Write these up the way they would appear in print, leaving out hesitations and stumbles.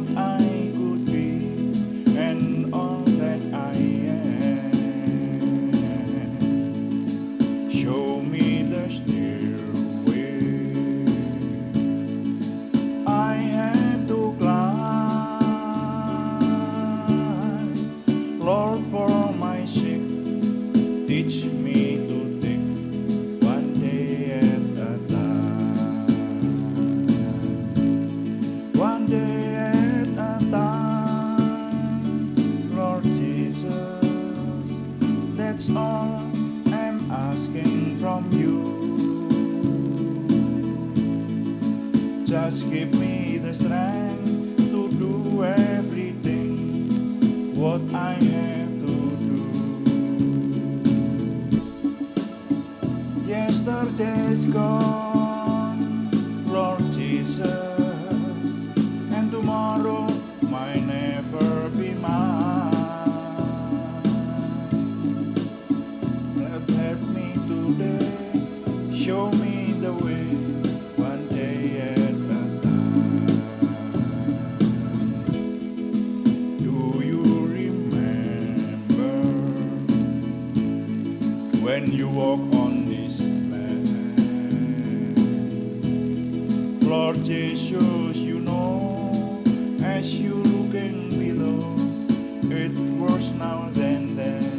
what I could be and all that I am. Show me the stairway I have to climb. Lord, for my sake, teach me to take one day at a time. One day at a time, Lord Jesus, that's all I'm asking from you. Just give me the strength to do everything what I have to do. Yesterday's gone, Lord Jesus, and tomorrow might never be mine. Help me today, show me the way, one day at a time. Do you remember when you walk on this land? Lord Jesus, you know, as you looking below, it worse now than then.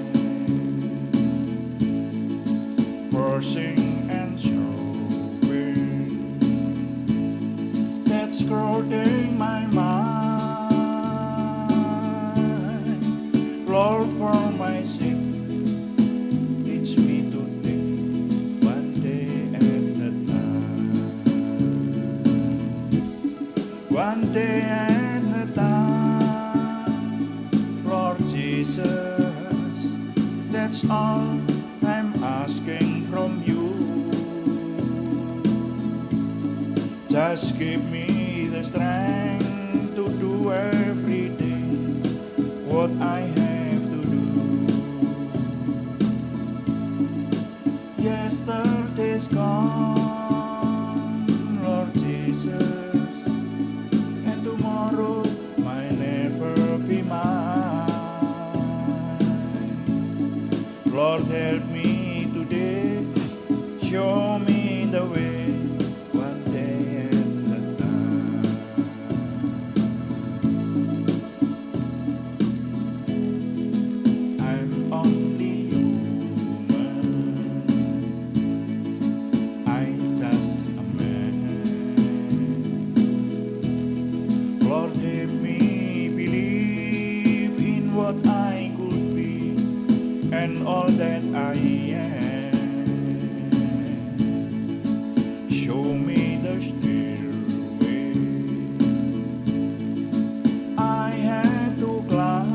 Pushing and shoving, that's crowding my mind. Lord, for my sake, teach me to take one day at a time. One day at a time, Lord Jesus, that's all I'm asking from you. Just give me the strength to do everything what I have to do. Yesterday's gone, Lord Jesus, and tomorrow might never be mine. Lord, help me today, show me the way, one day at a time. I'm only human, I'm just a man. Lord, help me believe in what I could be and all that I am. Show me the stairway I had to climb.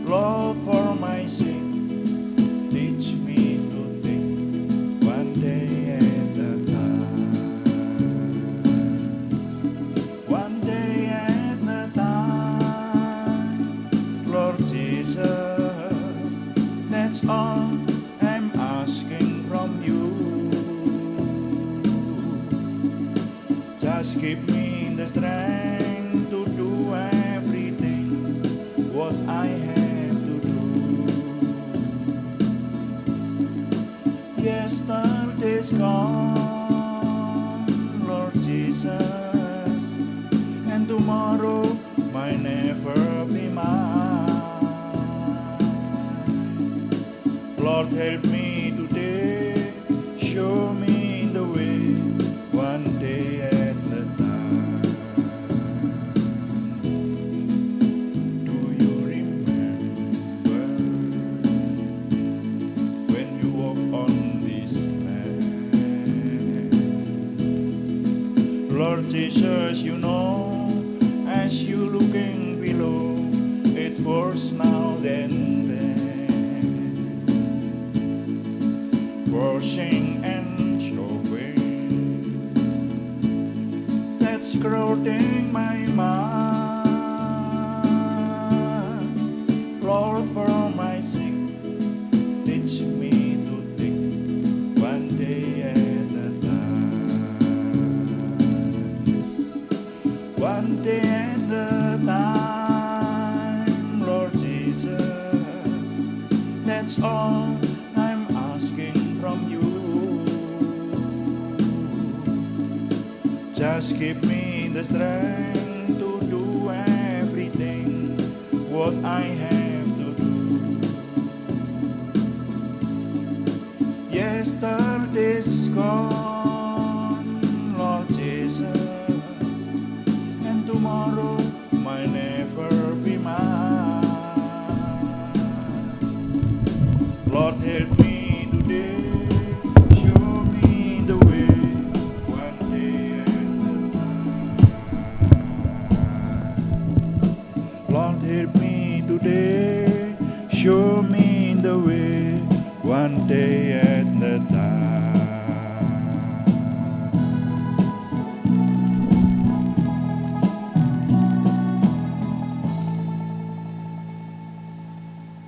Lord, for my sake, teach me to take one day at a time. One day at a time, Lord Jesus, that's all I'm asking from you. Just give me the strength to do everything what I have to do. Yesterday's gone, Lord Jesus, and tomorrow might never be mine. Lord, help me today, show me the way, one day at a time. Do you remember when you walk on this land? Lord Jesus, you know, as you looking below, it worse now than then. Pushing and shoving, that's crowding my mind. Lord, for my sake, teach me to take one day at a time. one day at a time, Lord Jesus. That's all I'm asking from you. Just give me the strength to do everything what I have to do. Yesterday's gone, Lord Jesus, and tomorrow might never be mine. Lord, help me today, show me the way, one day at a time. Lord, help me today, show me the way, one day at a time.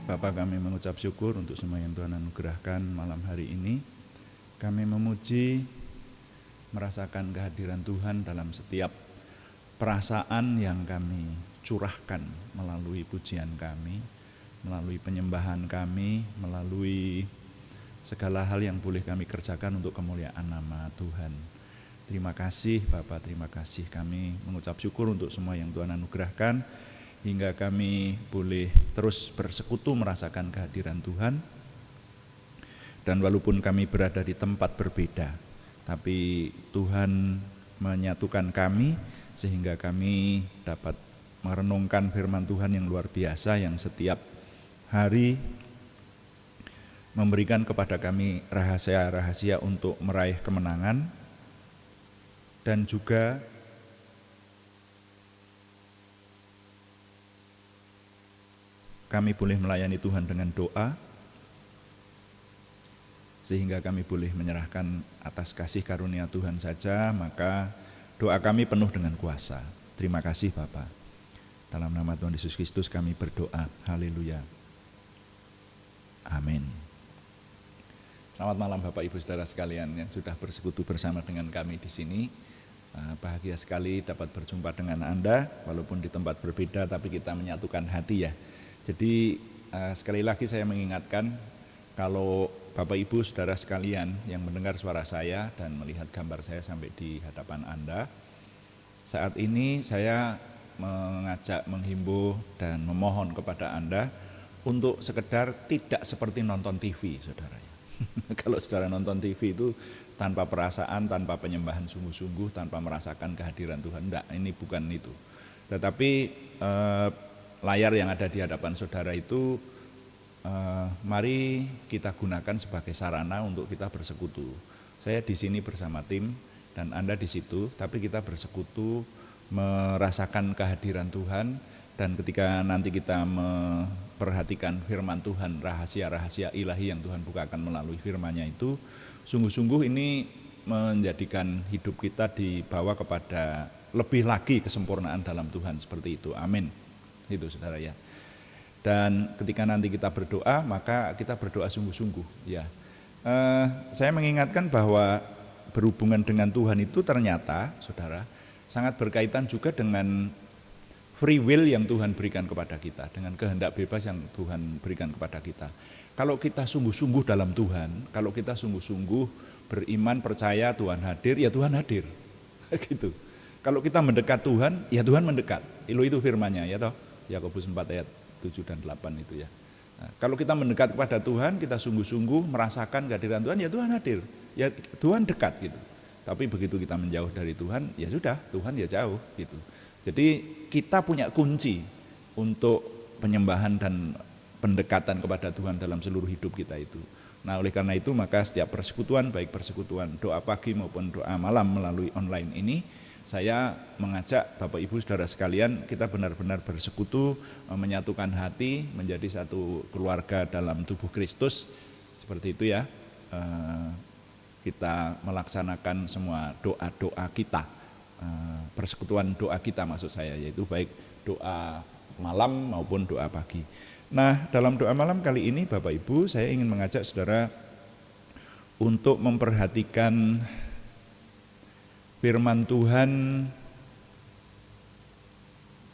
Bapak, kami mengucap syukur untuk semua yang Tuhan anugerahkan malam hari ini. Kami memuji, merasakan kehadiran Tuhan dalam setiap perasaan yang kami curahkan melalui pujian kami, melalui penyembahan kami, melalui segala hal yang boleh kami kerjakan untuk kemuliaan nama Tuhan. Terima kasih Bapak, terima kasih. Kami mengucap syukur untuk semua yang Tuhan anugerahkan, hingga kami boleh terus bersekutu merasakan kehadiran Tuhan. Dan walaupun kami berada di tempat berbeda, tapi Tuhan menyatukan kami sehingga kami dapat merenungkan firman Tuhan yang luar biasa, yang setiap hari memberikan kepada kami rahasia-rahasia untuk meraih kemenangan, dan juga kami boleh melayani Tuhan dengan doa, sehingga kami boleh menyerahkan atas kasih karunia Tuhan saja, maka doa kami penuh dengan kuasa. Terima kasih Bapak. Dalam nama Tuhan Yesus Kristus kami berdoa. Haleluya. Amin. Selamat malam Bapak Ibu Saudara sekalian yang sudah bersekutu bersama dengan kami di sini. Bahagia sekali dapat berjumpa dengan Anda, walaupun di tempat berbeda tapi kita menyatukan hati ya. Jadi sekali lagi saya mengingatkan, kalau Bapak Ibu Saudara sekalian yang mendengar suara saya dan melihat gambar saya sampai di hadapan Anda, saat ini saya mengajak, menghimbau dan memohon kepada Anda untuk sekedar tidak seperti nonton TV, saudara. Kalau saudara nonton TV itu tanpa perasaan, tanpa penyembahan sungguh-sungguh, tanpa merasakan kehadiran Tuhan, enggak, ini bukan itu. Tetapi layar yang ada di hadapan saudara itu mari kita gunakan sebagai sarana untuk kita bersekutu. Saya di sini bersama tim dan Anda di situ, tapi kita bersekutu merasakan kehadiran Tuhan. Dan ketika nanti kita memperhatikan firman Tuhan, rahasia-rahasia ilahi yang Tuhan bukakan melalui firman-Nya itu, sungguh-sungguh ini menjadikan hidup kita dibawa kepada lebih lagi kesempurnaan dalam Tuhan, seperti itu. Amin. Itu saudara ya. Dan ketika nanti kita berdoa, maka kita berdoa sungguh-sungguh ya. Saya mengingatkan bahwa berhubungan dengan Tuhan itu ternyata saudara sangat berkaitan juga dengan free will yang Tuhan berikan kepada kita, dengan kehendak bebas yang Tuhan berikan kepada kita. Kalau kita sungguh-sungguh dalam Tuhan, kalau kita sungguh-sungguh beriman, percaya Tuhan hadir, ya Tuhan hadir. Gitu. Kalau kita mendekat Tuhan, ya Tuhan mendekat. Itu firman-Nya ya toh. Yakobus 4 ayat 7 dan 8 itu ya. Nah, kalau kita mendekat kepada Tuhan, kita sungguh-sungguh merasakan kehadiran Tuhan, ya Tuhan hadir. Ya Tuhan dekat gitu. Tapi begitu kita menjauh dari Tuhan, ya sudah, Tuhan ya jauh gitu. Jadi kita punya kunci untuk penyembahan dan pendekatan kepada Tuhan dalam seluruh hidup kita itu. Nah, oleh karena itu maka setiap persekutuan, baik persekutuan doa pagi maupun doa malam melalui online ini, saya mengajak Bapak Ibu Saudara sekalian, kita benar-benar bersekutu, menyatukan hati menjadi satu keluarga dalam tubuh Kristus. Seperti itu ya, kita melaksanakan semua doa-doa kita, persekutuan doa kita maksud saya, yaitu baik doa malam maupun doa pagi. Nah, dalam doa malam kali ini Bapak Ibu, saya ingin mengajak saudara untuk memperhatikan firman Tuhan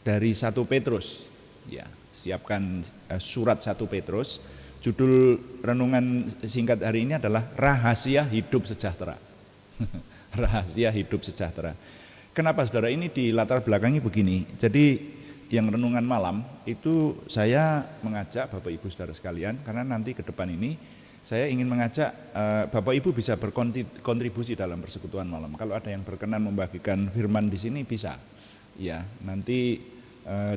dari 1 Petrus. Ya, siapkan surat 1 Petrus. Judul renungan singkat hari ini adalah Rahasia Hidup Sejahtera. Rahasia Hidup Sejahtera. Kenapa saudara? Ini di latar belakangi begini. Jadi yang renungan malam itu saya mengajak Bapak Ibu saudara sekalian, karena nanti ke depan ini saya ingin mengajak Bapak Ibu bisa berkontribusi dalam persekutuan malam. Kalau ada yang berkenan membagikan firman di sini bisa. Ya, nanti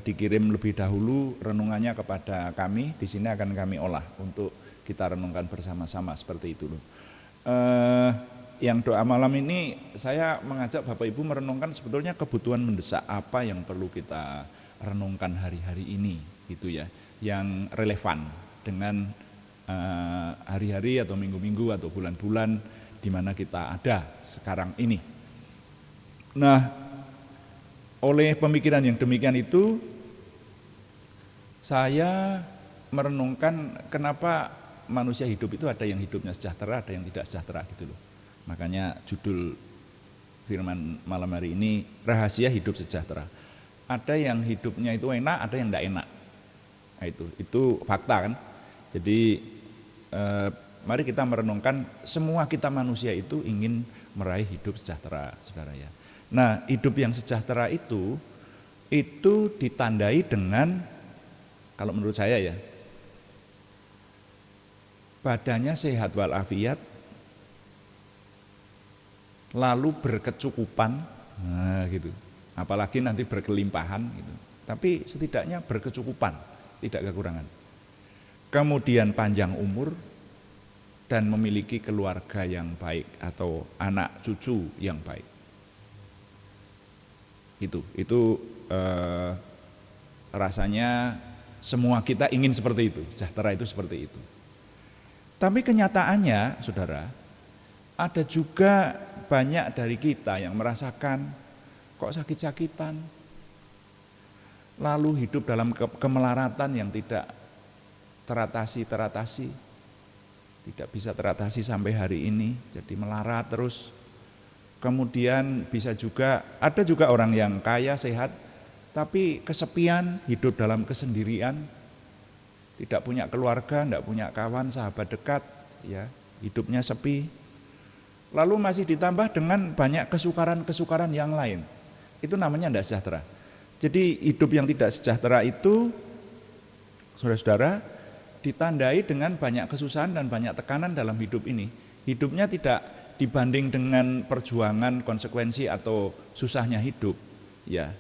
dikirim lebih dahulu renungannya kepada kami. Di sini akan kami olah untuk kita renungkan bersama-sama seperti itu loh. Yang doa malam ini saya mengajak Bapak Ibu merenungkan sebetulnya kebutuhan mendesak apa yang perlu kita renungkan hari-hari ini gitu ya, yang relevan dengan hari-hari atau minggu-minggu atau bulan-bulan di mana kita ada sekarang ini. Nah, oleh pemikiran yang demikian itu saya merenungkan kenapa manusia hidup itu ada yang hidupnya sejahtera, ada yang tidak sejahtera gitu loh. Makanya judul firman malam hari ini Rahasia Hidup Sejahtera. Ada yang hidupnya itu enak, ada yang tidak enak. Nah, itu fakta kan. Jadi mari kita merenungkan semua kita manusia itu ingin meraih hidup sejahtera, saudara ya. Nah, hidup yang sejahtera itu ditandai dengan, kalau menurut saya ya, badannya sehat walafiat, lalu berkecukupan, nah gitu. Apalagi nanti berkelimpahan gitu. Tapi setidaknya berkecukupan, tidak kekurangan. Kemudian panjang umur dan memiliki keluarga yang baik atau anak cucu yang baik. Itu rasanya semua kita ingin seperti itu, sejahtera itu seperti itu. Tapi kenyataannya, saudara, ada juga banyak dari kita yang merasakan kok sakit-sakitan, lalu hidup dalam kemelaratan yang tidak teratasi, tidak bisa teratasi sampai hari ini, jadi melarat terus. Kemudian ada juga orang yang kaya, sehat, tapi kesepian, hidup dalam kesendirian, tidak punya keluarga, tidak punya kawan, sahabat dekat, ya, hidupnya sepi. Lalu masih ditambah dengan banyak kesukaran-kesukaran yang lain. Itu namanya tidak sejahtera. Jadi hidup yang tidak sejahtera itu, saudara-saudara, ditandai dengan banyak kesusahan dan banyak tekanan dalam hidup ini. Hidupnya tidak dibanding dengan perjuangan, konsekuensi atau susahnya hidup. Ya,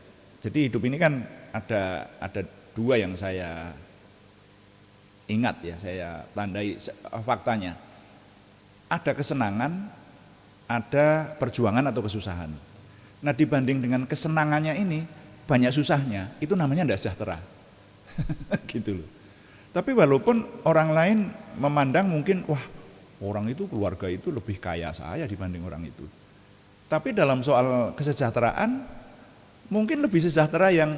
jadi hidup ini kan ada dua yang saya ingat ya, saya tandai faktanya. Ada kesenangan, ada perjuangan atau kesusahan. Nah, dibanding dengan kesenangannya ini banyak susahnya, itu namanya tidak sejahtera. Gitu loh. Tapi walaupun orang lain memandang mungkin, wah, orang itu, keluarga itu lebih kaya saya dibanding orang itu. Tapi dalam soal kesejahteraan, mungkin lebih sejahtera yang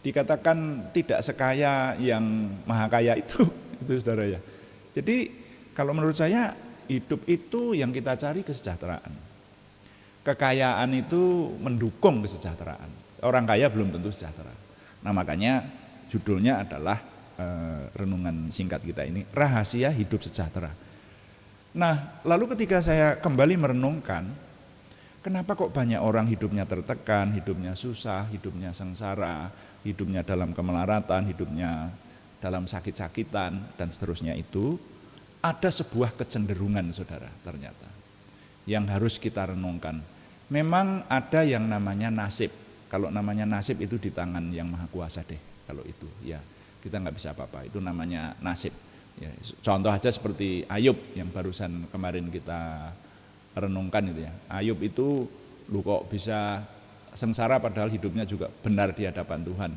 dikatakan tidak sekaya yang maha kaya itu saudara ya. Jadi kalau menurut saya hidup itu yang kita cari kesejahteraan. Kekayaan itu mendukung kesejahteraan. Orang kaya belum tentu sejahtera. Nah, makanya judulnya adalah renungan singkat kita ini Rahasia Hidup Sejahtera. Nah, lalu ketika saya kembali merenungkan, kenapa kok banyak orang hidupnya tertekan, hidupnya susah, hidupnya sengsara, hidupnya dalam kemelaratan, hidupnya dalam sakit-sakitan dan seterusnya, itu ada sebuah kecenderungan, saudara, ternyata yang harus kita renungkan. Memang ada yang namanya nasib. Kalau namanya nasib itu di tangan yang maha kuasa deh. Kalau itu ya kita nggak bisa apa-apa. Itu namanya nasib. Ya, contoh aja seperti Ayub yang barusan kemarin kita renungkan itu ya. Ayub itu lu kok bisa sengsara padahal hidupnya juga benar di hadapan Tuhan.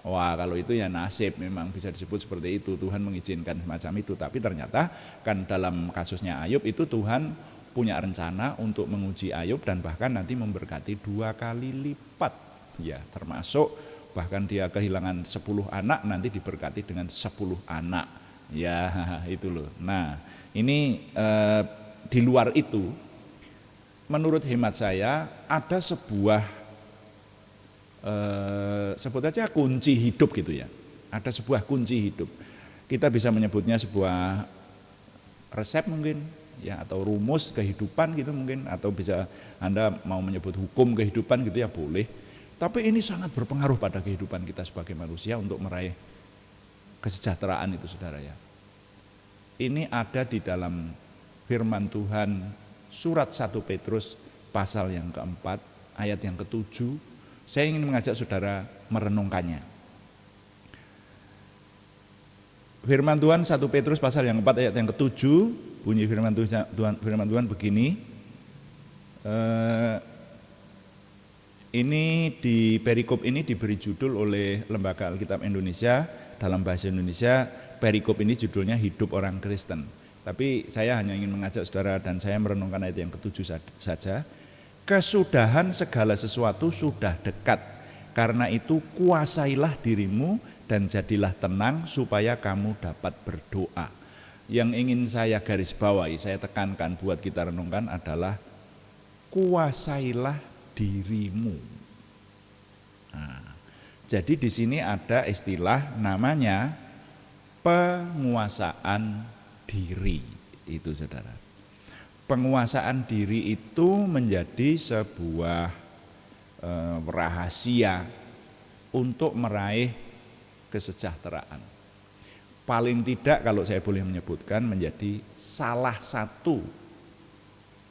Wah, kalau itu ya nasib, memang bisa disebut seperti itu. Tuhan mengizinkan semacam itu. Tapi ternyata kan dalam kasusnya Ayub itu Tuhan punya rencana untuk menguji Ayub dan bahkan nanti memberkati 2 kali lipat. Ya, termasuk bahkan dia kehilangan 10 anak nanti diberkati dengan 10 anak. Ya, itu loh. Nah, ini di luar itu menurut hemat saya ada sebuah sebut aja kunci hidup gitu ya. Ada sebuah kunci hidup. Kita bisa menyebutnya sebuah resep mungkin ya, atau rumus kehidupan gitu mungkin, atau bisa Anda mau menyebut hukum kehidupan gitu ya boleh. Tapi ini sangat berpengaruh pada kehidupan kita sebagai manusia untuk meraih kesejahteraan itu, saudara ya. Ini ada di dalam firman Tuhan surat 1 Petrus pasal yang keempat ayat yang ketujuh. Saya ingin mengajak saudara merenungkannya. Firman Tuhan 1 Petrus pasal yang keempat ayat yang ketujuh, bunyi firman Tuhan begini. Ini di perikop ini diberi judul oleh Lembaga Alkitab Indonesia, dalam bahasa Indonesia perikop ini judulnya Hidup Orang Kristen. Tapi saya hanya ingin mengajak saudara dan saya merenungkan ayat yang ketujuh saja. Kesudahan segala sesuatu sudah dekat, karena itu kuasailah dirimu dan jadilah tenang supaya kamu dapat berdoa. Yang ingin saya garis bawahi, saya tekankan buat kita renungkan adalah kuasailah dirimu. Nah, jadi di sini ada istilah namanya penguasaan diri, itu saudara. Penguasaan diri itu menjadi sebuah rahasia untuk meraih kesejahteraan. Paling tidak kalau saya boleh menyebutkan menjadi salah satu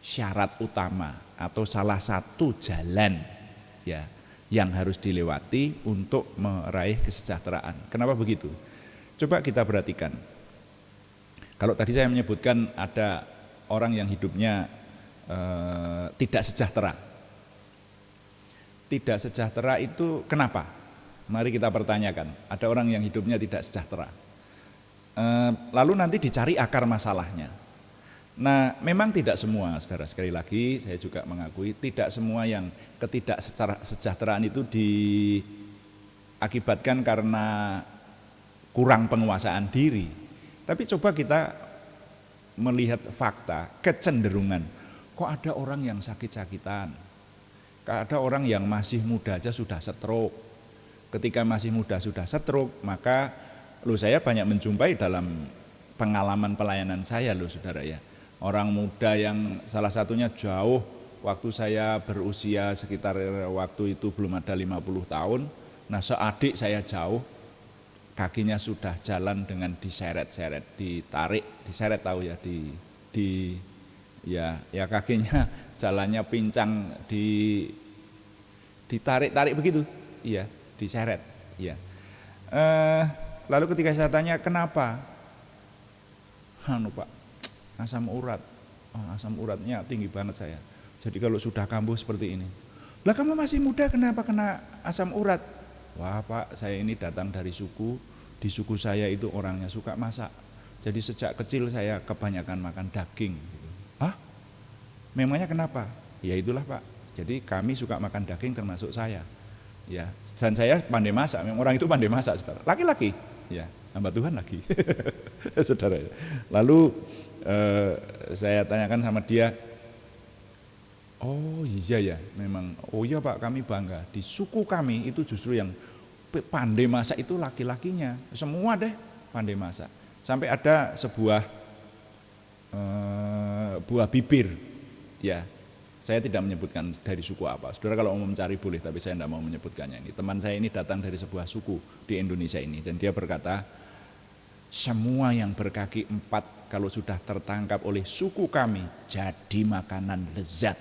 syarat utama atau salah satu jalan ya yang harus dilewati untuk meraih kesejahteraan. Kenapa begitu? Coba kita perhatikan. Kalau tadi saya menyebutkan ada orang yang hidupnya tidak sejahtera. Tidak sejahtera itu kenapa? Mari kita pertanyakan. Ada orang yang hidupnya tidak sejahtera. Lalu nanti dicari akar masalahnya. Nah, memang tidak semua, saudara, sekali lagi saya juga mengakui tidak semua yang ketidaksejahteraan itu diakibatkan karena kurang penguasaan diri. Tapi coba kita melihat fakta, kecenderungan. Kok ada orang yang sakit-sakitan? Kok ada orang yang masih muda aja sudah stroke? Ketika masih muda sudah stroke, maka saya banyak menjumpai dalam pengalaman pelayanan saya saudara ya. Orang muda yang salah satunya jauh, waktu saya berusia sekitar waktu itu belum ada 50 tahun. Nah, seadik saya jauh, kakinya sudah jalan dengan diseret-seret, ditarik, diseret tahu ya, ya kakinya jalannya pincang, ditarik-tarik begitu, iya, diseret, iya. Lalu ketika saya tanya kenapa, Pak, asam urat, asam uratnya tinggi banget saya. Jadi kalau sudah kambuh seperti ini, lah kamu masih muda kenapa kena asam urat? Wah Pak, saya ini datang dari suku, di suku saya itu orangnya suka masak. Jadi sejak kecil saya kebanyakan makan daging. Hah? Memangnya kenapa? Ya itulah Pak, jadi kami suka makan daging termasuk saya. Ya, dan saya pandai masak, memang orang itu pandai masak, saudara. Laki-laki, ya, hamba Tuhan lagi, saudara. Lalu saya tanyakan sama dia, oh iya ya, memang, oh iya Pak, kami bangga. Di suku kami itu justru yang pandai masak itu laki-lakinya, semua deh pandai masak. Sampai ada sebuah buah bibir, ya. Saya tidak menyebutkan dari suku apa. Saudara kalau mau mencari boleh, tapi saya tidak mau menyebutkannya. Ini teman saya ini datang dari sebuah suku di Indonesia ini, dan dia berkata, semua yang berkaki 4 kalau sudah tertangkap oleh suku kami jadi makanan lezat.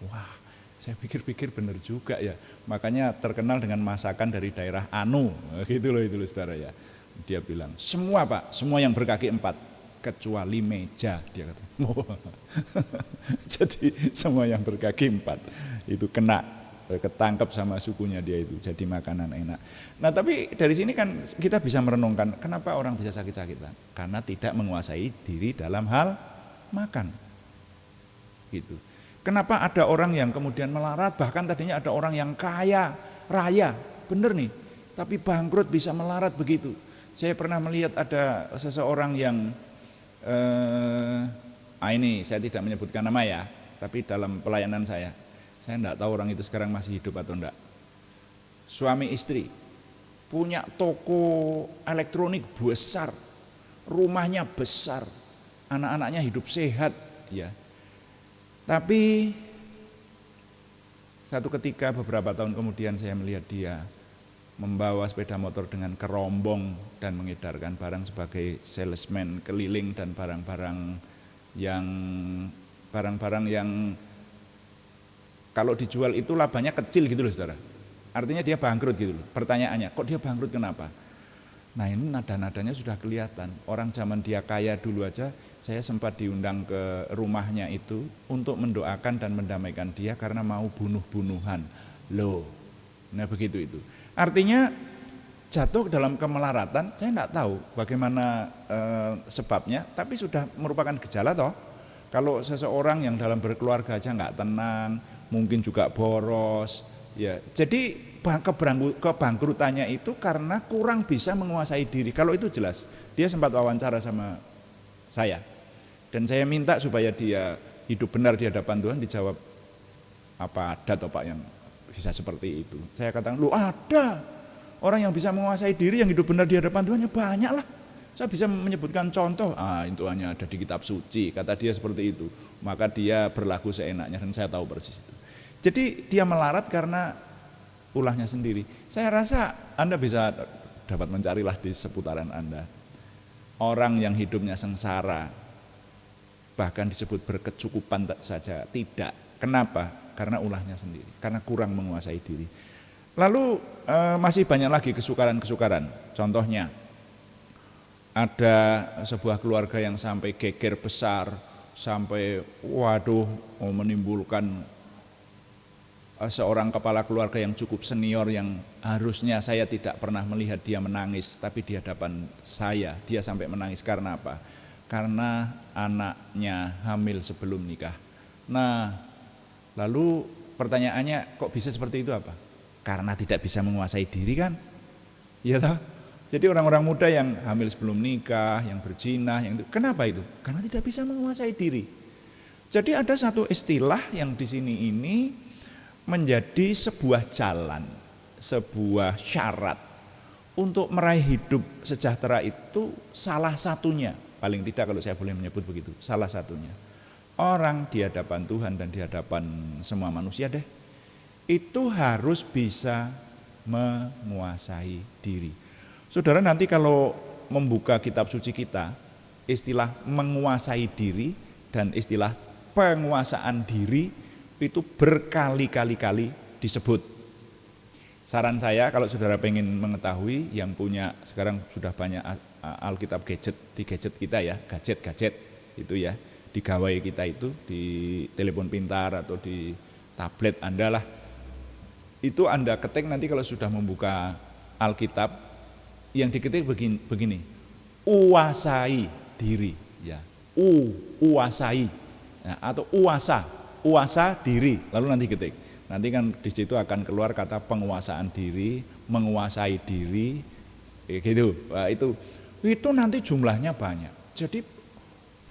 Wah, saya pikir-pikir benar juga ya. Makanya terkenal dengan masakan dari daerah Anu, gitu loh saudara ya. Dia bilang, semua Pak, semua yang berkaki 4 kecuali meja, dia kata. Jadi semua yang berkaki 4 itu kena, ketangkep sama sukunya dia itu, jadi makanan enak. Nah tapi dari sini kan kita bisa merenungkan kenapa orang bisa sakit-sakitan, karena tidak menguasai diri dalam hal makan gitu. Kenapa ada orang yang kemudian melarat, bahkan tadinya ada orang yang kaya raya, bener nih, tapi bangkrut bisa melarat begitu. Saya pernah melihat ada seseorang yang ini saya tidak menyebutkan nama ya, tapi dalam pelayanan saya tidak tahu orang itu sekarang masih hidup atau enggak. suami istri, punya toko elektronik besar, rumahnya besar, anak-anaknya hidup sehat, ya. Tapi satu ketika beberapa tahun kemudian saya melihat dia membawa sepeda motor dengan kerombong dan mengedarkan barang sebagai salesman keliling, dan barang-barang yang kalau dijual itu labanya kecil gitu loh saudara. Artinya dia bangkrut gitu loh. Pertanyaannya, kok dia bangkrut, kenapa? Nah ini nada-nadanya sudah kelihatan. Orang zaman dia kaya dulu aja, saya sempat diundang ke rumahnya itu untuk mendoakan dan mendamaikan dia karena mau bunuh-bunuhan. Loh, nah begitu itu. Artinya jatuh dalam kemelaratan, saya tidak tahu bagaimana sebabnya, tapi sudah merupakan gejala toh. Kalau seseorang yang dalam berkeluarga aja nggak tenang, mungkin juga boros, ya. Jadi kebangkrutannya itu karena kurang bisa menguasai diri. Kalau itu jelas, dia sempat wawancara sama saya, dan saya minta supaya dia hidup benar di hadapan Tuhan. Dijawab, apa ada toh Pak yang bisa seperti itu? Saya katakan, lu ada orang yang bisa menguasai diri yang hidup benar di hadapan Tuhan, ya banyak lah. Saya bisa menyebutkan contoh, itu hanya ada di kitab suci, kata dia seperti itu. Maka dia berlaku seenaknya, dan saya tahu persis itu. Jadi dia melarat karena ulahnya sendiri. Saya rasa Anda bisa dapat mencarilah di seputaran Anda orang yang hidupnya sengsara, bahkan disebut berkecukupan saja tidak. Kenapa? Karena ulahnya sendiri, karena kurang menguasai diri. Lalu masih banyak lagi kesukaran-kesukaran. Contohnya, ada sebuah keluarga yang sampai geger besar, sampai menimbulkan seorang kepala keluarga yang cukup senior, yang harusnya saya tidak pernah melihat dia menangis, tapi di hadapan saya dia sampai menangis. Karena apa? Karena anaknya hamil sebelum nikah. Nah, lalu pertanyaannya, kok bisa seperti itu? Apa? Karena tidak bisa menguasai diri kan? Iya toh? Jadi orang-orang muda yang hamil sebelum nikah, yang berzina, kenapa itu? Karena tidak bisa menguasai diri. Jadi ada satu istilah yang di sini ini menjadi sebuah jalan, sebuah syarat untuk meraih hidup sejahtera itu. Salah satunya, paling tidak kalau saya boleh menyebut begitu, salah satunya, orang di hadapan Tuhan dan di hadapan semua manusia deh, itu harus bisa menguasai diri. Saudara nanti kalau membuka kitab suci kita, istilah menguasai diri dan istilah penguasaan diri itu berkali-kali disebut. Saran saya kalau saudara pengen mengetahui, yang punya sekarang sudah banyak Alkitab gadget di gadget kita ya, gadget itu ya, di gawai kita itu, di telepon pintar atau di tablet Anda lah. Itu Anda ketik nanti kalau sudah membuka Alkitab, yang diketik begini, uasai diri, ya, uasai, ya, atau uasa diri, lalu nanti ketik. Nanti kan di situ akan keluar kata penguasaan diri, menguasai diri, gitu. Nah, itu nanti jumlahnya banyak. Jadi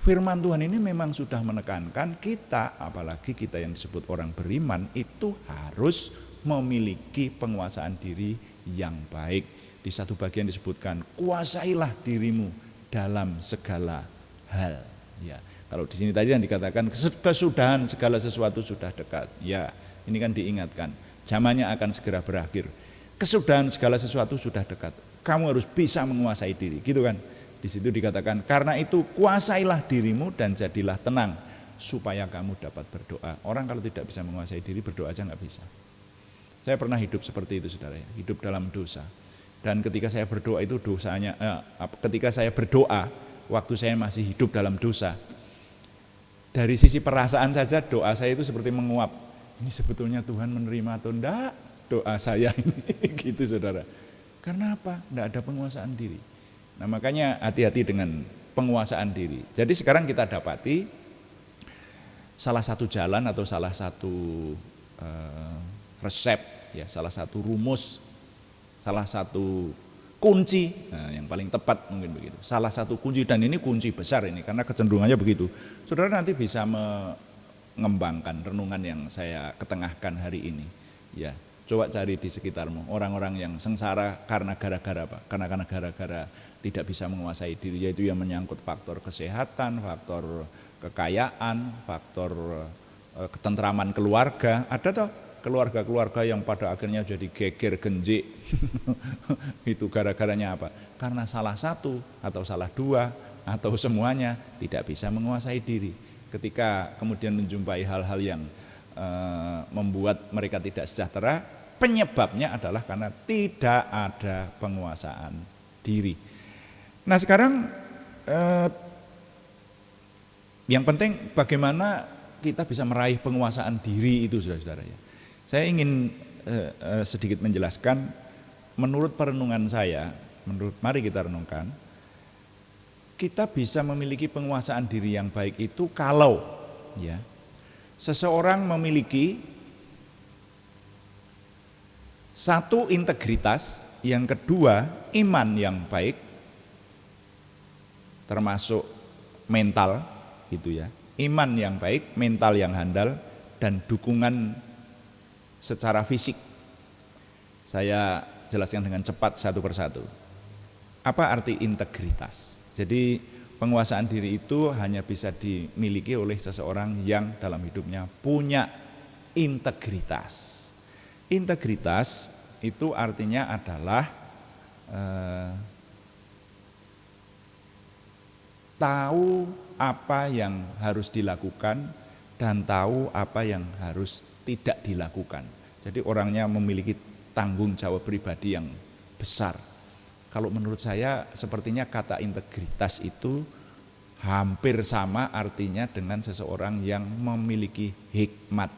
firman Tuhan ini memang sudah menekankan kita, apalagi kita yang disebut orang beriman, itu harus memiliki penguasaan diri yang baik. Di satu bagian disebutkan, kuasailah dirimu dalam segala hal. Ya, kalau di sini tadi yang dikatakan kesudahan segala sesuatu sudah dekat. Ya, ini kan diingatkan, zamannya akan segera berakhir. Kesudahan segala sesuatu sudah dekat. Kamu harus bisa menguasai diri, gitu kan? Di situ dikatakan, karena itu kuasailah dirimu dan jadilah tenang supaya kamu dapat berdoa. Orang kalau tidak bisa menguasai diri, berdoa aja nggak bisa. Saya pernah hidup seperti itu, saudara ya, hidup dalam dosa. Dan ketika saya berdoa itu ketika saya berdoa waktu saya masih hidup dalam dosa, dari sisi perasaan saja doa saya itu seperti menguap. Ini sebetulnya Tuhan menerima atau enggak doa saya ini, gitu saudara. Karena apa? Enggak ada penguasaan diri. Nah makanya hati-hati dengan penguasaan diri. Jadi sekarang kita dapati salah satu jalan atau salah satu resep, ya, salah satu rumus, salah satu kunci, yang paling tepat mungkin begitu. Salah satu kunci, dan ini kunci besar ini karena kecenderungannya begitu. Saudara nanti bisa mengembangkan renungan yang saya ketengahkan hari ini. Ya, Coba cari di sekitarmu orang-orang yang sengsara karena gara-gara apa? Karena gara-gara tidak bisa menguasai diri, yaitu yang menyangkut faktor kesehatan, faktor kekayaan, faktor ketentraman keluarga. Ada toh keluarga-keluarga yang pada akhirnya jadi geger genjik. Itu gara-garanya apa? Karena salah satu atau salah dua atau semuanya tidak bisa menguasai diri. Ketika kemudian menjumpai hal-hal yang membuat mereka tidak sejahtera, penyebabnya adalah karena tidak ada penguasaan diri. Nah sekarang yang penting bagaimana kita bisa meraih penguasaan diri itu, saudara-saudara ya. Saya ingin sedikit menjelaskan, menurut perenungan saya, mari kita renungkan, kita bisa memiliki penguasaan diri yang baik itu kalau ya seseorang memiliki satu, integritas, yang kedua iman yang baik, termasuk mental gitu ya, iman yang baik, mental yang handal, dan dukungan secara fisik. Saya jelaskan dengan cepat satu persatu. Apa arti integritas? Jadi penguasaan diri itu hanya bisa dimiliki oleh seseorang yang dalam hidupnya punya integritas. Integritas itu artinya adalah tahu apa yang harus dilakukan dan tahu apa yang harus tidak dilakukan. Jadi orangnya memiliki tanggung jawab pribadi yang besar. Kalau menurut saya sepertinya kata integritas itu hampir sama artinya dengan seseorang yang memiliki hikmat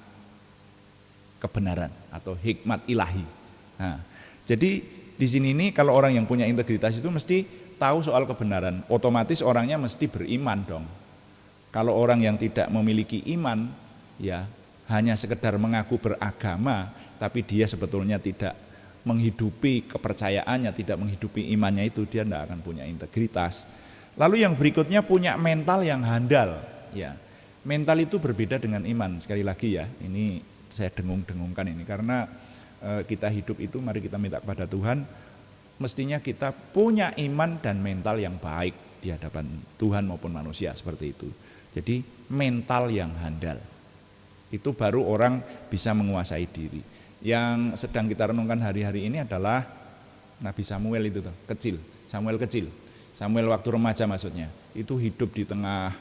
kebenaran atau hikmat ilahi. Nah, jadi di sini nih kalau orang yang punya integritas itu mesti tahu soal kebenaran, otomatis orangnya mesti beriman dong. Kalau orang yang tidak memiliki iman, ya hanya sekedar mengaku beragama, tapi dia sebetulnya tidak menghidupi kepercayaannya, tidak menghidupi imannya, itu dia tidak akan punya integritas. Lalu yang berikutnya punya mental yang handal. Ya, mental itu berbeda dengan iman. Sekali lagi ya, ini saya dengung-dengungkan ini karena kita hidup itu, mari kita minta kepada Tuhan, mestinya kita punya iman dan mental yang baik di hadapan Tuhan maupun manusia, seperti itu. Jadi mental yang handal, itu baru orang bisa menguasai diri. Yang sedang kita renungkan hari-hari ini adalah Nabi Samuel itu kecil, Samuel waktu remaja maksudnya, itu hidup di tengah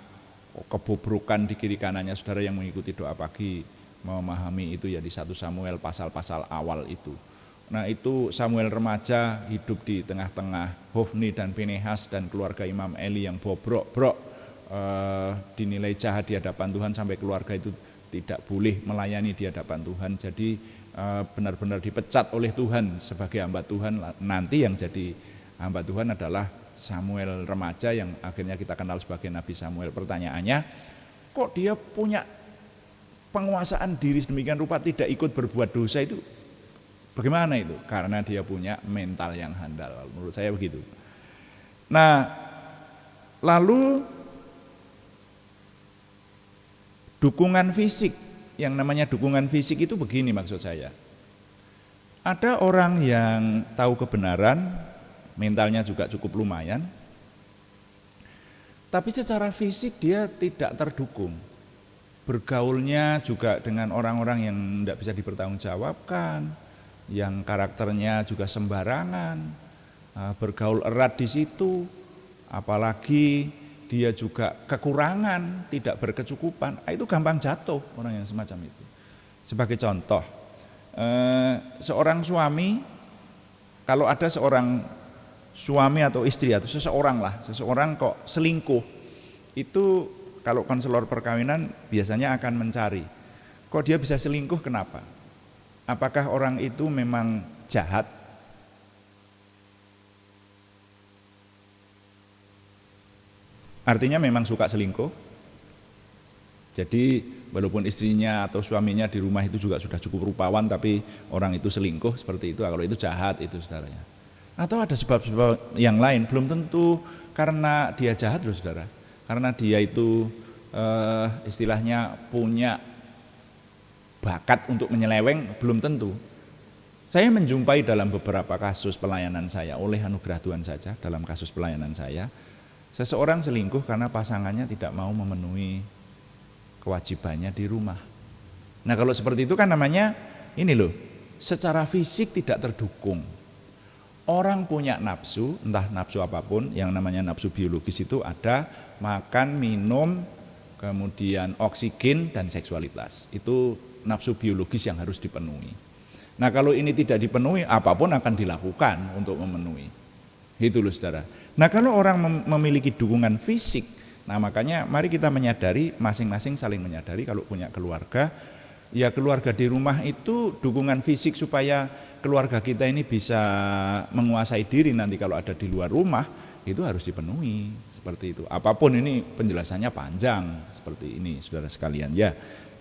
kebobrokan di kiri kanannya. Saudara yang mengikuti doa pagi memahami itu ya, di 1 Samuel pasal-pasal awal itu. Nah itu Samuel remaja hidup di tengah-tengah Hofni dan Pinehas dan keluarga Imam Eli yang bobrok-brok, dinilai jahat di hadapan Tuhan sampai keluarga itu tidak boleh melayani di hadapan Tuhan. Jadi benar-benar dipecat oleh Tuhan sebagai hamba Tuhan. Nanti yang jadi hamba Tuhan adalah Samuel remaja yang akhirnya kita kenal sebagai Nabi Samuel. Pertanyaannya, kok dia punya penguasaan diri sedemikian rupa tidak ikut berbuat dosa itu? Bagaimana itu? Karena dia punya mental yang handal, menurut saya begitu. Nah, lalu dukungan fisik, yang namanya dukungan fisik itu begini maksud saya. Ada orang yang tahu kebenaran, mentalnya juga cukup lumayan, tapi secara fisik dia tidak terdukung. Bergaulnya juga dengan orang-orang yang tidak bisa dipertanggungjawabkan, yang karakternya juga sembarangan, bergaul erat di situ, apalagi dia juga kekurangan, tidak berkecukupan, itu gampang jatuh orang yang semacam itu. Sebagai contoh, seorang suami, kalau ada seorang suami atau istri atau seseorang kok selingkuh, itu kalau konselor perkawinan biasanya akan mencari, kok dia bisa selingkuh, kenapa? Apakah orang itu memang jahat? Artinya memang suka selingkuh. Jadi walaupun istrinya atau suaminya di rumah itu juga sudah cukup rupawan, tapi orang itu selingkuh seperti itu. Kalau itu jahat itu saudaranya. Atau ada sebab-sebab yang lain, belum tentu karena dia jahat loh saudara. Karena dia itu istilahnya punya bakat untuk menyeleweng, belum tentu. Saya menjumpai dalam beberapa kasus pelayanan saya, oleh anugerah Tuhan saja, dalam kasus pelayanan saya, seseorang selingkuh karena pasangannya tidak mau memenuhi kewajibannya di rumah. Nah kalau seperti itu kan namanya ini loh, secara fisik tidak terdukung. Orang punya nafsu, entah nafsu apapun, yang namanya nafsu biologis itu ada makan, minum, kemudian oksigen dan seksualitas. Itu nafsu biologis yang harus dipenuhi. Nah kalau ini tidak dipenuhi, apapun akan dilakukan untuk memenuhi. Itu loh saudara. Nah kalau orang memiliki dukungan fisik, nah makanya mari kita menyadari, masing-masing saling menyadari kalau punya keluarga, ya keluarga di rumah itu dukungan fisik supaya keluarga kita ini bisa menguasai diri nanti kalau ada di luar rumah, itu harus dipenuhi, seperti itu. Apapun ini penjelasannya panjang, seperti ini saudara sekalian ya.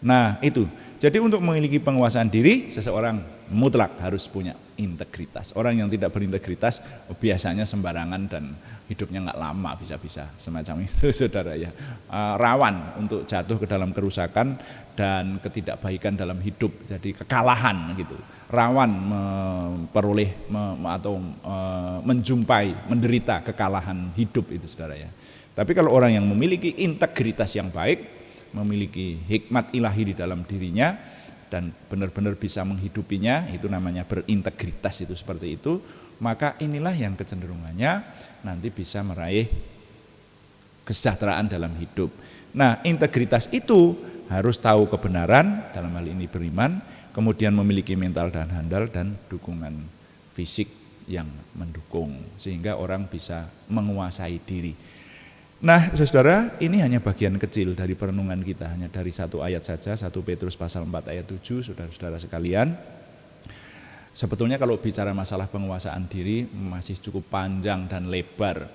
Nah itu, jadi untuk memiliki penguasaan diri, seseorang mutlak harus punya integritas. Orang yang tidak berintegritas biasanya sembarangan dan hidupnya nggak lama, bisa-bisa semacam itu saudara ya. Rawan untuk jatuh ke dalam kerusakan dan ketidakbaikan dalam hidup, jadi kekalahan gitu. Rawan memperoleh atau menjumpai, menderita kekalahan hidup itu saudara ya. Tapi kalau orang yang memiliki integritas yang baik, memiliki hikmat ilahi di dalam dirinya dan benar-benar bisa menghidupinya, itu namanya berintegritas, itu seperti itu, maka inilah yang kecenderungannya nanti bisa meraih kesejahteraan dalam hidup. Nah, integritas itu harus tahu kebenaran, dalam hal ini beriman, kemudian memiliki mental dan handal dan dukungan fisik yang mendukung, sehingga orang bisa menguasai diri. Nah saudara, ini hanya bagian kecil dari perenungan kita, hanya dari satu ayat saja, 1 Petrus pasal 4 ayat 7, saudara-saudara sekalian. Sebetulnya kalau bicara masalah penguasaan diri masih cukup panjang dan lebar,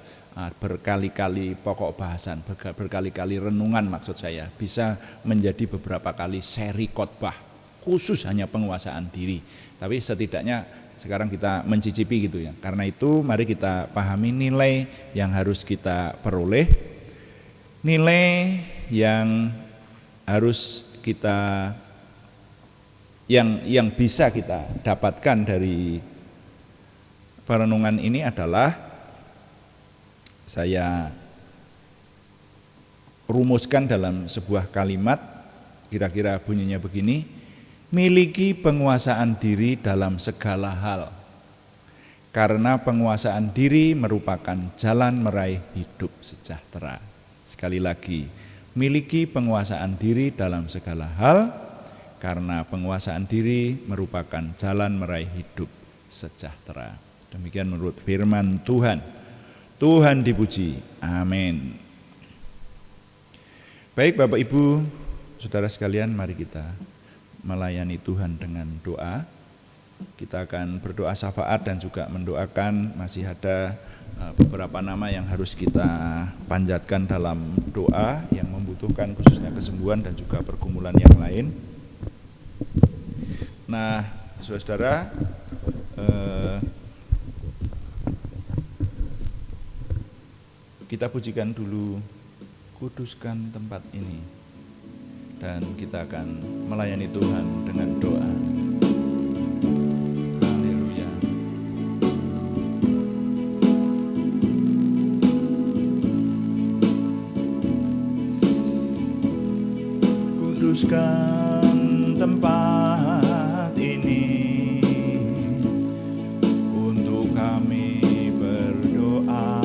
berkali-kali pokok bahasan, berkali-kali renungan maksud saya, bisa menjadi beberapa kali seri khotbah khusus hanya penguasaan diri. Tapi setidaknya sekarang kita mencicipi gitu ya. Karena itu mari kita pahami nilai yang harus kita peroleh, nilai yang harus kita yang bisa kita dapatkan dari perenungan ini adalah, saya rumuskan dalam sebuah kalimat, kira-kira bunyinya begini: miliki penguasaan diri dalam segala hal, karena penguasaan diri merupakan jalan meraih hidup sejahtera. Sekali lagi, miliki penguasaan diri dalam segala hal, karena penguasaan diri merupakan jalan meraih hidup sejahtera. Demikian menurut firman Tuhan. Tuhan dipuji. Amin. Baik Bapak Ibu, saudara sekalian, mari kita melayani Tuhan dengan doa. Kita akan berdoa syafaat dan juga mendoakan, masih ada beberapa nama yang harus kita panjatkan dalam doa yang membutuhkan khususnya kesembuhan dan juga pergumulan yang lain. Nah, saudara, kita pujikan dulu, kuduskan tempat ini, dan kita akan melayani Tuhan dengan doa. Haleluya. Kuduskan tempat ini untuk kami berdoa.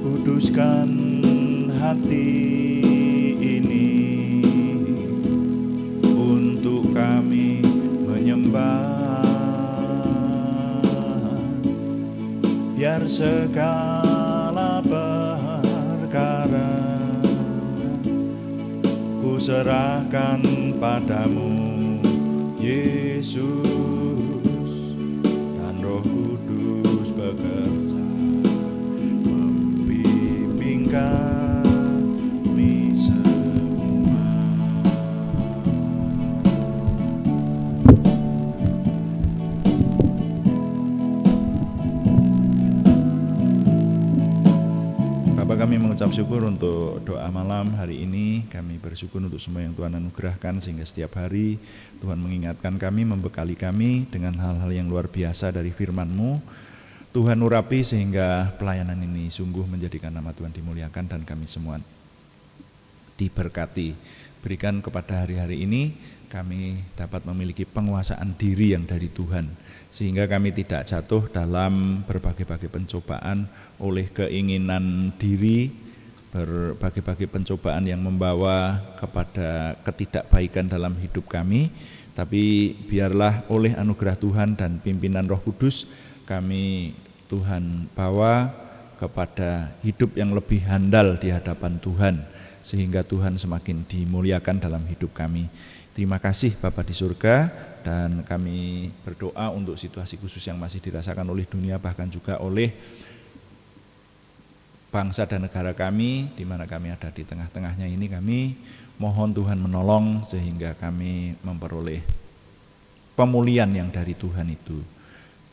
Kuduskan hati ini untuk kami menyembah, biar segala perkara ku serahkan padamu, Yesus, dan Roh Kudus bekerja membimbing kami semua. Bapa, kami mengucap mengucap syukur untuk doa malam hari ini. Kami bersyukur untuk semua yang Tuhan anugerahkan sehingga setiap hari Tuhan mengingatkan kami, membekali kami dengan hal-hal yang luar biasa dari firman-Mu. Tuhan urapi sehingga pelayanan ini sungguh menjadikan nama Tuhan dimuliakan dan kami semua diberkati. Berikan kepada hari-hari ini kami dapat memiliki penguasaan diri yang dari Tuhan, sehingga kami tidak jatuh dalam berbagai-bagai pencobaan oleh keinginan diri, berbagai-bagai pencobaan yang membawa kepada ketidakbaikan dalam hidup kami, tapi biarlah oleh anugerah Tuhan dan pimpinan Roh Kudus kami Tuhan bawa kepada hidup yang lebih handal di hadapan Tuhan, sehingga Tuhan semakin dimuliakan dalam hidup kami. Terima kasih Bapa di surga, dan kami berdoa untuk situasi khusus yang masih dirasakan oleh dunia, bahkan juga oleh bangsa dan negara kami, di mana kami ada di tengah-tengahnya ini. Kami mohon Tuhan menolong sehingga kami memperoleh pemulihan yang dari Tuhan itu.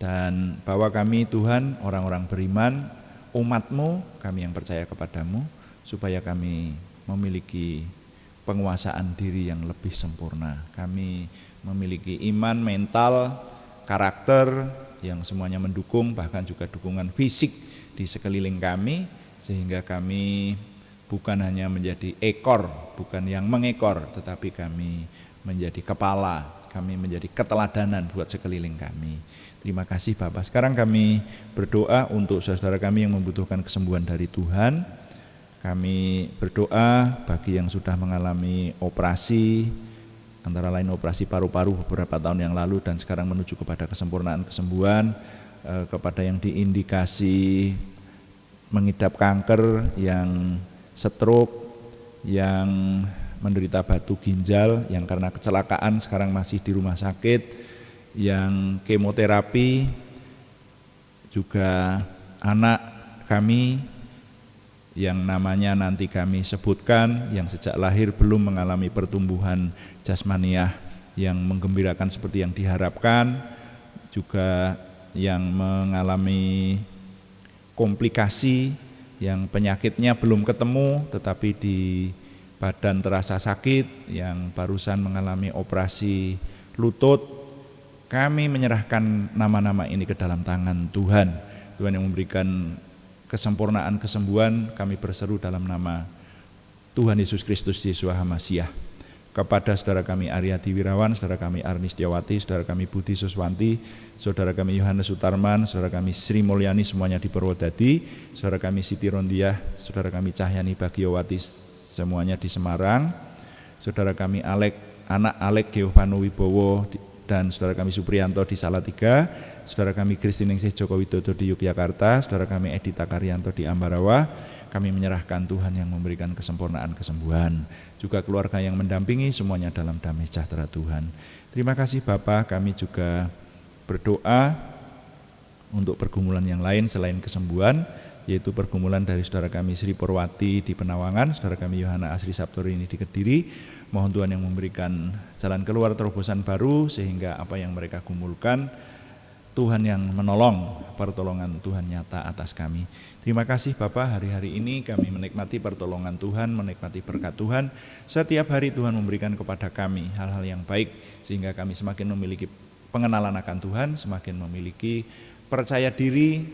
Dan bahwa kami Tuhan, orang-orang beriman, umat-Mu, kami yang percaya kepadamu, supaya kami memiliki penguasaan diri yang lebih sempurna. Kami memiliki iman, mental, karakter yang semuanya mendukung, bahkan juga dukungan fisik di sekeliling kami, sehingga kami bukan hanya menjadi ekor, bukan yang mengekor, tetapi kami menjadi kepala, kami menjadi keteladanan buat sekeliling kami. Terima kasih Bapak. Sekarang kami berdoa untuk saudara kami yang membutuhkan kesembuhan dari Tuhan. Kami berdoa bagi yang sudah mengalami operasi, antara lain operasi paru-paru beberapa tahun yang lalu dan sekarang menuju kepada kesempurnaan kesembuhan, kepada yang diindikasi mengidap kanker, yang stroke, yang menderita batu ginjal, yang karena kecelakaan sekarang masih di rumah sakit, yang kemoterapi, juga anak kami yang namanya nanti kami sebutkan, yang sejak lahir belum mengalami pertumbuhan jasmaniah yang menggembirakan seperti yang diharapkan, juga yang mengalami komplikasi, yang penyakitnya belum ketemu tetapi di badan terasa sakit, yang barusan mengalami operasi lutut. Kami menyerahkan nama-nama ini ke dalam tangan Tuhan. Tuhan yang memberikan kesempurnaan kesembuhan. Kami berseru dalam nama Tuhan Yesus Kristus Yeshua HaMasyiah kepada saudara kami Aryati Wirawan, saudara kami Arni Setiawati, saudara kami Budi Suswanti, saudara kami Yohanes Sutarman, saudara kami Sri Mulyani semuanya di Purwodadi, saudara kami Siti Rondiah, saudara kami Cahyani Bagiowati semuanya di Semarang, saudara kami anak Alek Geovano Wibowo dan saudara kami Supriyanto di Salatiga, saudara kami Kristiningsih Joko Widodo di Yogyakarta, saudara kami Edita Karyanto di Ambarawa. Kami menyerahkan Tuhan yang memberikan kesempurnaan kesembuhan, juga keluarga yang mendampingi semuanya dalam damai sejahtera Tuhan. Terima kasih Bapa. Kami juga berdoa untuk pergumulan yang lain selain kesembuhan, yaitu pergumulan dari saudara kami Sri Purwati di Penawangan, saudara kami Yohana Asri Saptorini di Kediri. Mohon Tuhan yang memberikan jalan keluar, terobosan baru, sehingga apa yang mereka gumulkan, Tuhan yang menolong, pertolongan Tuhan nyata atas kami. Terima kasih Bapak, hari-hari ini kami menikmati pertolongan Tuhan, menikmati berkat Tuhan. Setiap hari Tuhan memberikan kepada kami hal-hal yang baik, sehingga kami semakin memiliki pengenalan akan Tuhan, semakin memiliki percaya diri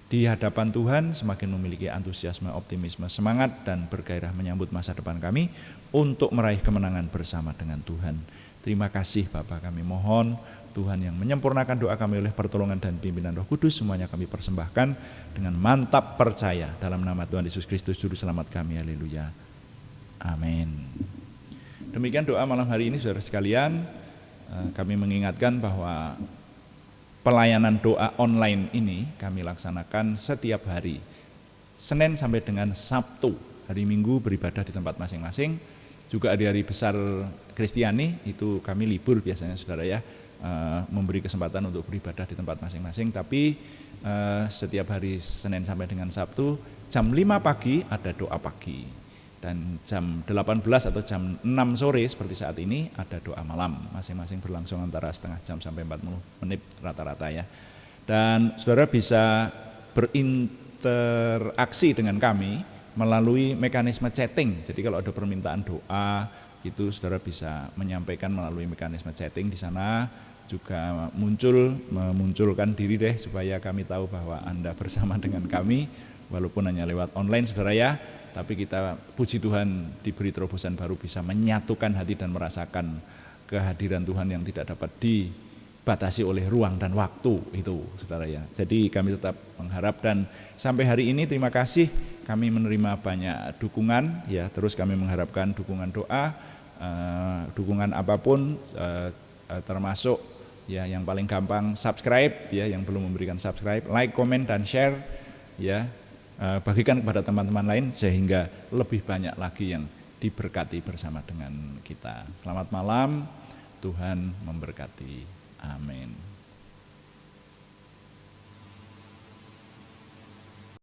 di hadapan Tuhan, semakin memiliki antusiasme, optimisme, semangat, dan bergairah menyambut masa depan kami untuk meraih kemenangan bersama dengan Tuhan. Terima kasih Bapak, kami mohon Tuhan yang menyempurnakan doa kami oleh pertolongan dan pimpinan Roh Kudus, semuanya kami persembahkan dengan mantap percaya dalam nama Tuhan Yesus Kristus Juru Selamat kami. Haleluya. Amin. Demikian doa malam hari ini saudara sekalian. Kami mengingatkan bahwa pelayanan doa online ini kami laksanakan setiap hari, Senin sampai dengan Sabtu. Hari Minggu beribadah di tempat masing-masing. Juga hari-hari besar Kristiani itu kami libur biasanya saudara ya, memberi kesempatan untuk beribadah di tempat masing-masing. Tapi setiap hari Senin sampai dengan Sabtu jam 5 pagi ada doa pagi, dan jam 18 atau jam 6 sore seperti saat ini ada doa malam. Masing-masing berlangsung antara setengah jam sampai 40 menit rata-rata ya. Dan saudara bisa berinteraksi dengan kami melalui mekanisme chatting. Jadi kalau ada permintaan doa itu saudara bisa menyampaikan melalui mekanisme chatting di sana, juga memunculkan diri deh supaya kami tahu bahwa Anda bersama dengan kami walaupun hanya lewat online saudara ya, tapi kita puji Tuhan diberi terobosan baru bisa menyatukan hati dan merasakan kehadiran Tuhan yang tidak dapat dibatasi oleh ruang dan waktu itu saudara ya. Jadi kami tetap mengharap dan sampai hari ini terima kasih kami menerima banyak dukungan ya, terus kami mengharapkan dukungan doa, dukungan apapun termasuk ya yang paling gampang subscribe ya, yang belum memberikan subscribe, like, komen dan share ya, bagikan kepada teman-teman lain sehingga lebih banyak lagi yang diberkati bersama dengan kita. Selamat malam, Tuhan memberkati. Amin.